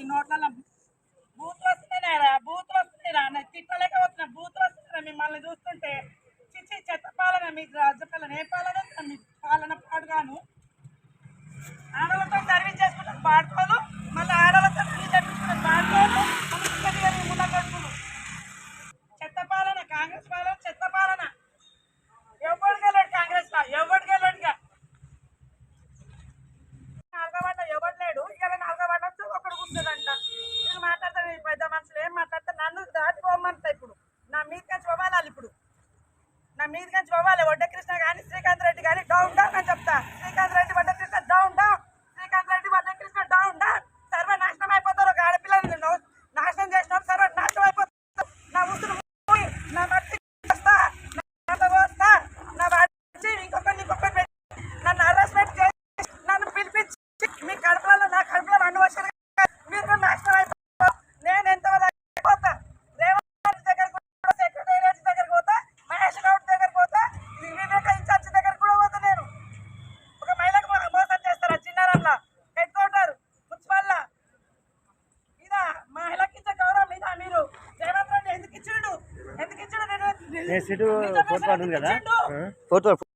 ఈ నోట్ల బూతులు వస్తున్నాయిరా, బూతులు వస్తున్నాయిరా, తిట్టలేక వస్తున్నా, బూతులు వస్తున్నారా మిమ్మల్ని చూస్తుంటే. చిచ్చి చెత్త పాలన మీకు, రాజ్య పాలన ఏ పాలన మీ పాలన పాడుగాను. ఆడలతో సర్వీస్ చేసుకుంటారు పాడుకోలు, మళ్ళీ ఆడలతో తెప్పించుకుంటారు పాడుకోలు, ముందడుగులు. చెత్త పాలన, కాంగ్రెస్ పాలన చెత్త పాలన. ఎవరికి వెళ్ళాడు కాంగ్రెస్ లో, ఎవరికి వెళ్ళాడుగా. నాలుగో వాడ ఎవరు లేడు, ఇలా నాలుగో వాడ ఒకడు కూర్చోదంట. నేను మాట్లాడతాను, పెద్ద మనుషులు ఏం మాట్లాడతారు, నన్ను దాటిపోమంటా. ఇప్పుడు నా మీదకి పోవాలి, ఇప్పుడు నా మీదకి పోవాలి. వడ్డ కృష్ణ కానీ శ్రీకాంత్ రెడ్డి కానీ డౌన్ డౌన్ అని చెప్తా. Srikanth Reddy Vadda Krishna down down, Srikanth Reddy Vadda Krishna down down. సర్వనాశనం అయిపోతారు. ఒక ఆడపిల్లలు నాశనం చేసిన సర్వనాశనం అయిపోతారు. నా ఉసురు నా మట్టి వస్తా, వస్తా, నా వాడి ఇంకొకరిని నన్ను హరాస్మెంట్ చేసి నన్ను పిలిపించి మీ కడుపులలో నా కడుపులో అన్ని వచ్చారు. మీరు నాశనం అయిపోతారు. నేను ఎంతవరకు అయిపోతా. రేవంత్ దగ్గరకు కూడా, సెక్రటేరియట్ దగ్గరకు పోతా, మహేష్ గౌడ్ దగ్గరకు పోతా, వివేక ఇన్ఛార్జ్ దగ్గరకు కూడా పోతా. నేను ఒక మహిళకు మోసం చేస్తారా చిన్నారంలో హెడ్ క్వార్టర్ మున్సిపల్ ఇదా మహిళకి ఇచ్చే గౌరవం ఇదా? మీరు రేవంత్ రెడ్డి ఎందుకు ఇచ్చిండు? నేను